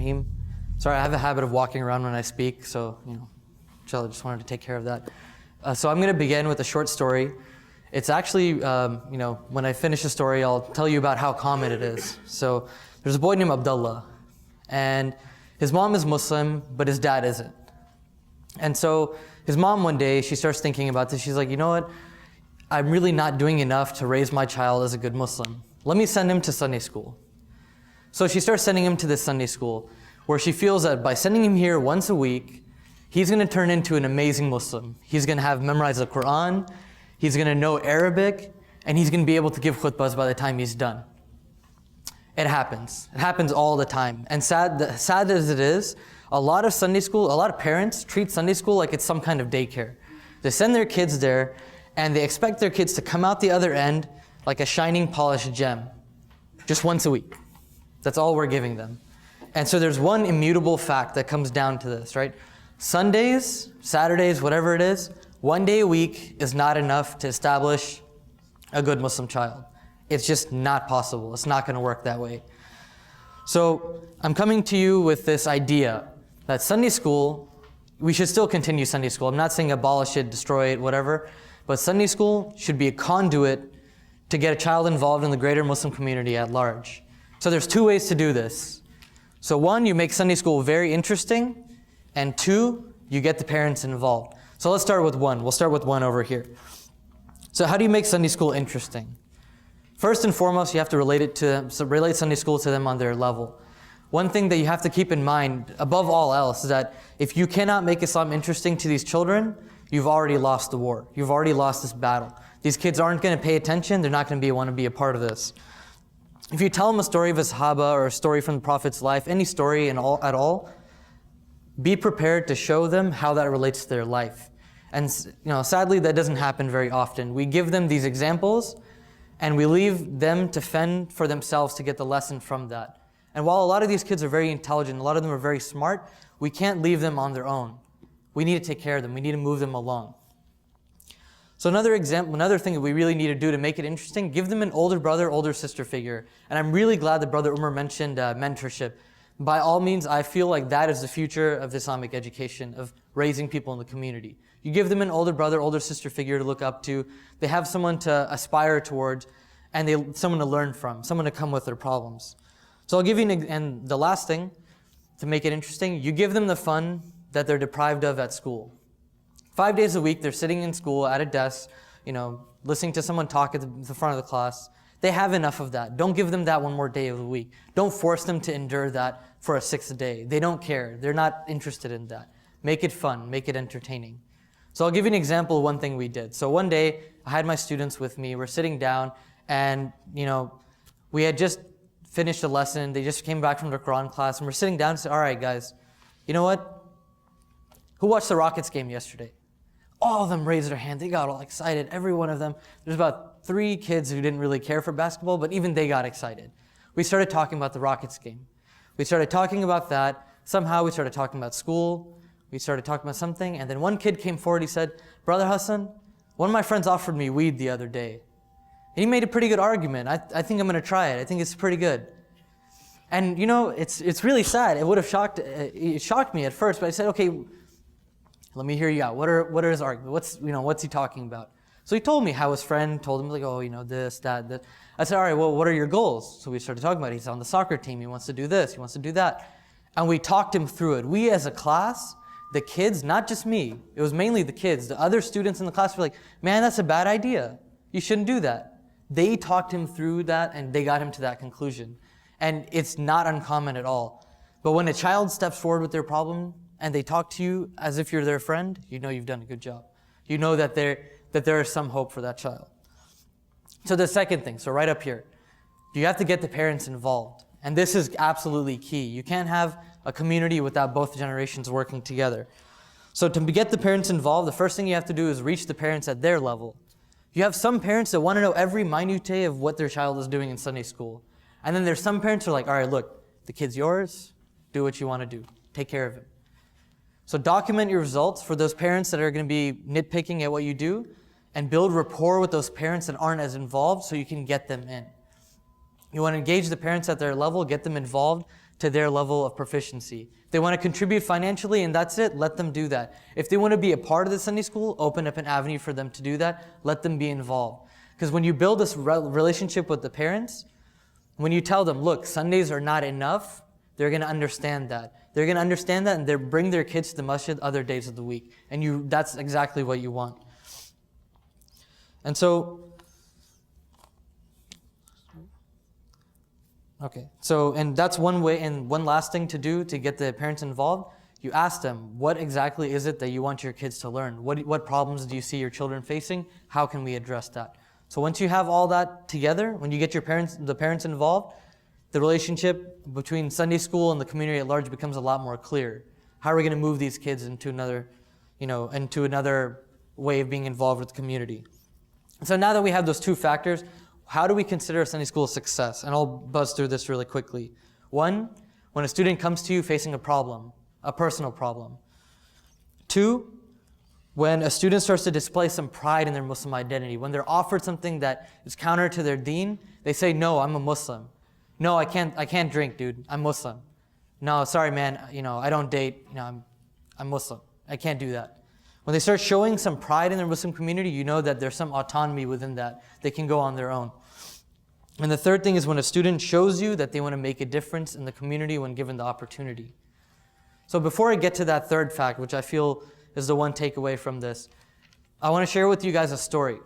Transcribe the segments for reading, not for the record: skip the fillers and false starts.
Rahim. Sorry, I have a habit of walking around when I speak, so, inshallah, just wanted to take care of that. So I'm going to begin with a short story. It's actually, when I finish the story, I'll tell you about how common it is. So there's a boy named Abdullah, and his mom is Muslim, but his dad isn't. And so his mom one day, she starts thinking about this. She's like, you know what? I'm really not doing enough to raise my child as a good Muslim. Let me send him to Sunday school. So she starts sending him to this Sunday school, where she feels that by sending him here once a week, he's going to turn into an amazing Muslim. He's going to have memorized the Quran, he's going to know Arabic, and he's going to be able to give khutbahs by the time he's done. It happens. It happens all the time. And sad as it is, a lot of parents treat Sunday school like it's some kind of daycare. They send their kids there, and they expect their kids to come out the other end like a shining, polished gem, just once a week. That's all we're giving them. And so there's one immutable fact that comes down to this, right? Sundays, Saturdays, whatever it is, one day a week is not enough to establish a good Muslim child. It's just not possible. It's not going to work that way. So I'm coming to you with this idea that Sunday school, we should still continue Sunday school. I'm not saying abolish it, destroy it, whatever, but Sunday school should be a conduit to get a child involved in the greater Muslim community at large. So there's two ways to do this. So one, you make Sunday school very interesting, and two, you get the parents involved. So let's start with one. We'll start with one over here. So how do you make Sunday school interesting? First and foremost, you have to relate Sunday school to them on their level. One thing that you have to keep in mind, above all else, is that if you cannot make Islam interesting to these children, you've already lost the war. You've already lost this battle. These kids aren't going to pay attention. They're not going to want to be a part of this. If you tell them a story of a Sahaba or a story from the Prophet's life, any story at all, be prepared to show them how that relates to their life. And sadly, that doesn't happen very often. We give them these examples, and we leave them to fend for themselves to get the lesson from that. And while a lot of these kids are very intelligent, a lot of them are very smart, we can't leave them on their own. We need to take care of them. We need to move them along. So another thing that we really need to do to make it interesting, give them an older brother, older sister figure. And I'm really glad that Brother Umar mentioned mentorship. By all means, I feel like that is the future of Islamic education, of raising people in the community. You give them an older brother, older sister figure to look up to. They have someone to aspire towards, and someone to learn from, someone to come with their problems. So I'll give you and the last thing, to make it interesting, you give them the fun that they're deprived of at school. 5 days a week, they're sitting in school at a desk, listening to someone talk at the front of the class. They have enough of that. Don't give them that one more day of the week. Don't force them to endure that for a sixth day. They don't care. They're not interested in that. Make it fun. Make it entertaining. So I'll give you an example of one thing we did. So one day, I had my students with me. We're sitting down, and we had just finished a lesson. They just came back from their Quran class, and we're sitting down and said, all right, guys, you know what? Who watched the Rockets game yesterday? All of them raised their hand. They got all excited, every one of them. There's about 3 kids who didn't really care for basketball, but even they got excited. We started talking about the Rockets game. We started talking about that. Somehow we started talking about school. We started talking about something, and then one kid came forward. He said, Brother Hasan, one of my friends offered me weed the other day. And he made a pretty good argument. I think I'm going to try it. I think it's pretty good. And it's really sad. It shocked me at first, but I said, okay, let me hear you out. What are his arguments? What's he talking about? So he told me how his friend told him, this, that. I said, all right, well, what are your goals? So we started talking about it. He's on the soccer team. He wants to do this. He wants to do that. And we talked him through it. We as a class, the kids, not just me, it was mainly the kids. The other students in the class were like, man, that's a bad idea. You shouldn't do that. They talked him through that, and they got him to that conclusion. And it's not uncommon at all. But when a child steps forward with their problem, and they talk to you as if you're their friend, you know you've done a good job. You know that there is some hope for that child. So the second thing, so right up here, you have to get the parents involved. And this is absolutely key. You can't have a community without both generations working together. So to get the parents involved, the first thing you have to do is reach the parents at their level. You have some parents that want to know every minutiae of what their child is doing in Sunday school. And then there's some parents who are like, all right, look, the kid's yours, do what you want to do, take care of him. So document your results for those parents that are going to be nitpicking at what you do, and build rapport with those parents that aren't as involved so you can get them in. You want to engage the parents at their level, get them involved, to their level of proficiency. If they want to contribute financially and that's it, let them do that. If they want to be a part of the Sunday school, open up an avenue for them to do that. Let them be involved. Because when you build this relationship with the parents, when you tell them, look, Sundays are not enough, they're going to understand that. They're going to understand that and they bring their kids to the masjid other days of the week. And that's exactly what you want. And so, and that's one way, and one last thing to do to get the parents involved. You ask them, what exactly is it that you want your kids to learn? What problems do you see your children facing? How can we address that? So once you have all that together, when you get the parents involved, the relationship between Sunday school and the community at large becomes a lot more clear. How are we going to move these kids into another way of being involved with the community? So now that we have those two factors, how do we consider a Sunday school a success? And I'll buzz through this really quickly. One, when a student comes to you facing a problem, a personal problem. Two, when a student starts to display some pride in their Muslim identity. When they're offered something that is counter to their deen, they say, no, I'm a Muslim. No, I can't drink, dude. I'm Muslim. No, sorry, man. I don't date. I'm Muslim. I can't do that. When they start showing some pride in their Muslim community, you know that there's some autonomy within that. They can go on their own. And the third thing is when a student shows you that they want to make a difference in the community when given the opportunity. So before I get to that third fact, which I feel is the one takeaway from this, I want to share with you guys a story.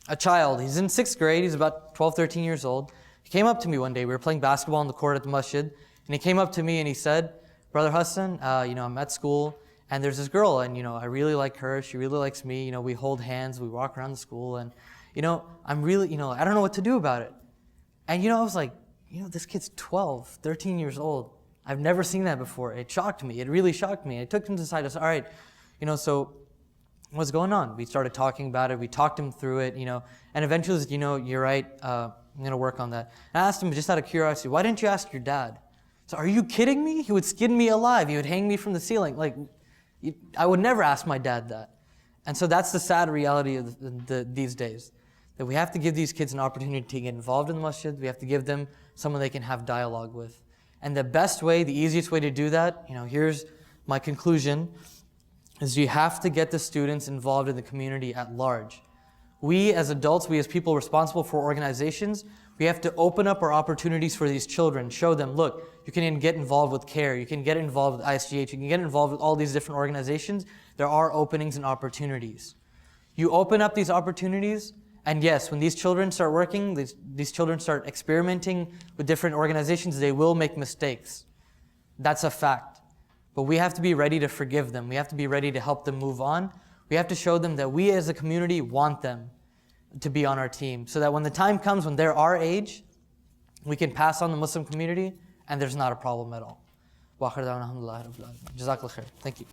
A child, he's in 6th grade, he's about 12, 13 years old. He came up to me one day, we were playing basketball on the court at the masjid, and he came up to me and he said, Brother Hasan, I'm at school, and there's this girl, and I really like her, she really likes me, we hold hands, we walk around the school, and I'm really, I don't know what to do about it. And I was like, this kid's 12, 13 years old. I've never seen that before. It shocked me. It really shocked me. I took him to the side. I said, all right, so what's going on? We started talking about it. We talked him through it, and eventually, you're right, I'm going to work on that. And I asked him just out of curiosity, why didn't you ask your dad? So are you kidding me? He would skin me alive. He would hang me from the ceiling. I would never ask my dad that. And so that's the sad reality of these days, that we have to give these kids an opportunity to get involved in the masjid. We have to give them someone they can have dialogue with. And the best way, the easiest way to do that, here's my conclusion, is you have to get the students involved in the community at large. We as adults, we as people responsible for organizations, we have to open up our opportunities for these children, show them, look, you can get involved with CARE, you can get involved with ISGH, you can get involved with all these different organizations. There are openings and opportunities. You open up these opportunities, and yes, when these children start working, these children start experimenting with different organizations, they will make mistakes. That's a fact. But we have to be ready to forgive them. We have to be ready to help them move on. We have to show them that we as a community want them to be on our team, so that when the time comes when they're our age, we can pass on the Muslim community and there's not a problem at all. Jazakallah khair. Thank you.